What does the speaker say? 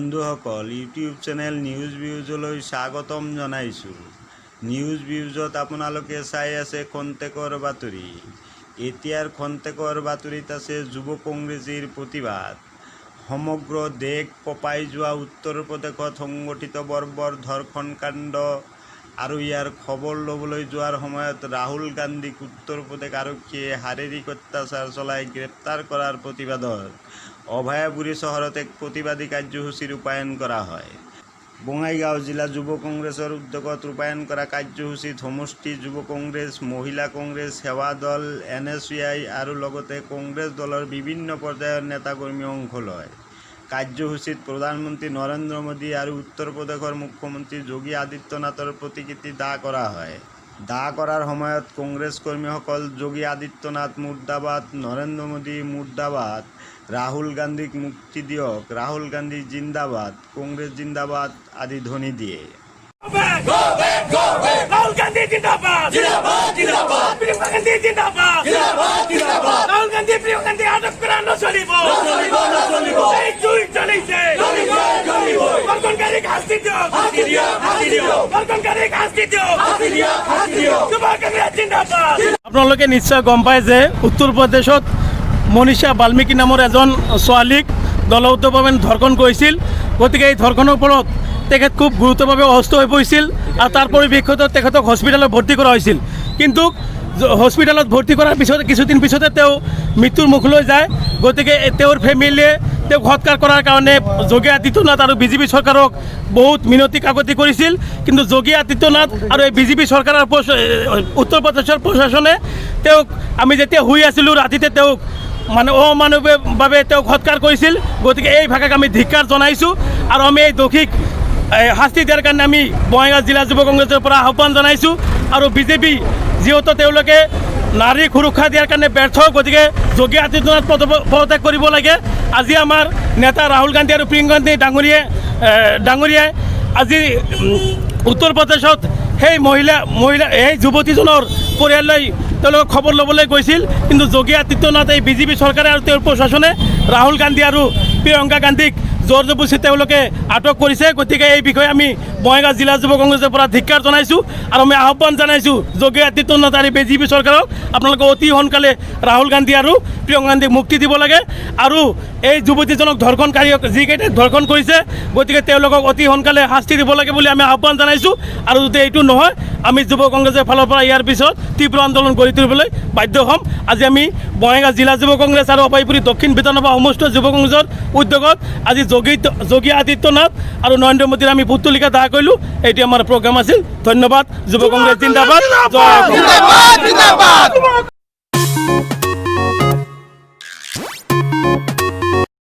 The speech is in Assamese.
বন্ধুসকল ইউটিউব চেনেল নিউজ ভিউজলৈ স্বাগতম জনাইছোঁ। নিউজ ভিউজত আপোনালোকে চাই আছে খন্তেকৰ বাতৰি। এতিয়াৰ খন্তেকৰ বাতৰিত আছে যুৱ কংগ্ৰেছীৰ প্ৰতিবাদ। সমগ্ৰ দেশ কঁপাই যোৱা উত্তৰ প্ৰদেশত সংগঠিত বৰ্বৰ ধৰ্ষণ কাণ্ড আৰু ইয়াৰ খবৰ ল'বলৈ যোৱাৰ সময়ত ৰাহুল গান্ধীক উত্তৰ প্ৰদেশ আৰক্ষীয়ে শাৰীৰিক অত্যাচাৰ চলাই গ্ৰেপ্তাৰ কৰাৰ প্ৰতিবাদত অভয়াপুৰী চহৰত এক প্ৰতিবাদী কাৰ্যসূচী ৰূপায়ণ কৰা হয়। বঙাইগাঁও জিলা যুৱ কংগ্ৰেছৰ উদ্যোগত ৰূপায়ণ কৰা কাৰ্যসূচীত সমষ্টি যুৱ কংগ্ৰেছ, মহিলা কংগ্ৰেছ, সেৱা দল, NSUI আৰু লগতে কংগ্ৰেছ দলৰ বিভিন্ন পৰ্যায়ৰ নেতাকৰ্মীয়ে অংশ লয়। কাৰ্যসূচীত প্ৰধানমন্ত্ৰী নৰেন্দ্ৰ মোদী আৰু উত্তৰ প্ৰদেশৰ মুখ্যমন্ত্ৰী যোগী আদিত্যনাথৰ প্ৰতিকৃতি দাহ কৰা হয়। দাহ কৰাৰ সময়ত কংগ্ৰেছ কৰ্মীসকল যোগী আদিত্যনাথ মুৰ্দাবাদ, নৰেন্দ্ৰ মোদী মুৰ্দাবাদ, ৰাহুল গান্ধীক মুক্তি দিয়ক, ৰাহুল গান্ধী জিন্দাবাদ, কংগ্ৰেছ জিন্দাবাদ আদি ধ্বনি দিয়ে। राहुल गांधी जिंदाबाद जिंदाबाद जिंदाबाद प्रियंका गांधी जिंदाबाद जिंदाबाद जिंदाबाद राहुल गांधी प्रियंका गांधी আটক করা নচলিব নচলিব এই দুই চলিছে চলিব বর্তনকারী শাস্তি দিও বর্তনকারী শাস্তি দিও যুৱ কংগ্ৰেছ জিন্দাবাদ। আপোনালোকে নিশ্চয় গম পায় যে উত্তৰ প্ৰদেশত মনীষা বাল্মীকি নামৰ এজন ছোৱালীক দলবদ্ধভাৱে ধৰ্ষণ কৰিছিল। গতিকে এই ধৰ্ষণৰ ফলত তেখেত খুব গুৰুতৰভাৱে অসুস্থ হৈ পৰিছিল আৰু তাৰ পৰিপ্ৰেক্ষিতত তেখেতক হস্পিটেলত ভৰ্তি কৰা হৈছিল। কিন্তু হস্পিটেলত ভৰ্তি কৰাৰ পিছত কিছুদিন পিছতে তেওঁ মৃত্যুৰ মুখলৈ যায়। গতিকে তেওঁৰ ফেমিলিয়ে তেওঁক সৎকাৰ কৰাৰ কাৰণে যোগী আদিত্যনাথ আৰু বিজেপি চৰকাৰক বহুত মিনতি কাকতি কৰিছিল। কিন্তু যোগী আদিত্যনাথ আৰু এই বিজেপি চৰকাৰৰ উত্তৰ প্ৰদেশৰ প্ৰশাসনে তেওঁক, আমি যেতিয়া শুই আছিলোঁ ৰাতিতে তেওঁক অমানৱীয়ভাৱে তেওঁক সৎকাৰ কৰিছিল। গতিকে এই ভাষাক আমি ধিক্কাৰ জনাইছোঁ আৰু আমি এই দোষীক শাস্তি দিয়াৰ কাৰণে আমি বঙাইগাঁও জিলা যুৱ কংগ্ৰেছৰ পৰা আহ্বান জনাইছোঁ। আৰু বিজেপি যিহেতু তেওঁলোকে নাৰীক সুৰক্ষা দিয়াৰ কাৰণে ব্যৰ্থ, গতিকে যোগী আদিত্যনাথ পদত্যাগ কৰিব লাগে। আজি আমাৰ নেতা ৰাহুল গান্ধী আৰু প্ৰিয়ংকা গান্ধী ডাঙৰীয়াই আজি উত্তৰ প্ৰদেশত সেই সেই যুৱতীজনৰ পৰিয়াললৈ তেওঁলোকক খবৰ ল'বলৈ গৈছিল। কিন্তু যোগী আদিত্যনাথ এই বিজেপি চৰকাৰে আৰু তেওঁৰ প্ৰশাসনে ৰাহুল গান্ধী আৰু প্ৰিয়ংকা গান্ধীক জোৰ জবৰদস্তি তেওঁলোকে আটক কৰিছে। গতিকে এই বিষয়ে আমি বঙাইগাঁও জিলা যুৱ কংগ্ৰেছৰ পৰা ধিক্কাৰ জনাইছোঁ আৰু আমি আহ্বান জনাইছোঁ যোগী আদিত্যনাথ আৰু বিজেপি চৰকাৰক আপোনালোকে অতি সোনকালে ৰাহুল গান্ধী আৰু প্ৰিয়ংকা গান্ধীক মুক্তি দিব লাগে। আৰু এই যুৱতীজনক ধৰ্ষণকাৰীক যিকেইটাই ধৰ্ষণ কৰিছে, গতিকে তেওঁলোকক অতি সোনকালে শাস্তি দিব লাগে বুলি আমি আহ্বান জনাইছোঁ। আৰু যদি এইটো নহয়, আমি যুৱ কংগ্ৰেছৰ ফালৰ পৰা ইয়াৰ পিছত তীব্ৰ আন্দোলন গঢ়ি তুলিবলৈ বাধ্য হ'ম। আজি আমি বঙাইগাঁও জিলা যুৱ কংগ্ৰেছ আৰু অভয়পুৰী দক্ষিণ বিধানসভা সমষ্টি যুৱ কংগ্ৰেছৰ উদ্যোগত আজি যোগী আদিত্যনাথ আৰু নৰেন্দ্ৰ মোদীৰ আমি পুতলিকা দাহ কৰিলোঁ। এইটো আমাৰ প্ৰগ্ৰাম আছিল। ধন্যবাদ। যুৱ কংগ্ৰেছ জিন্দাবাদ। জয়।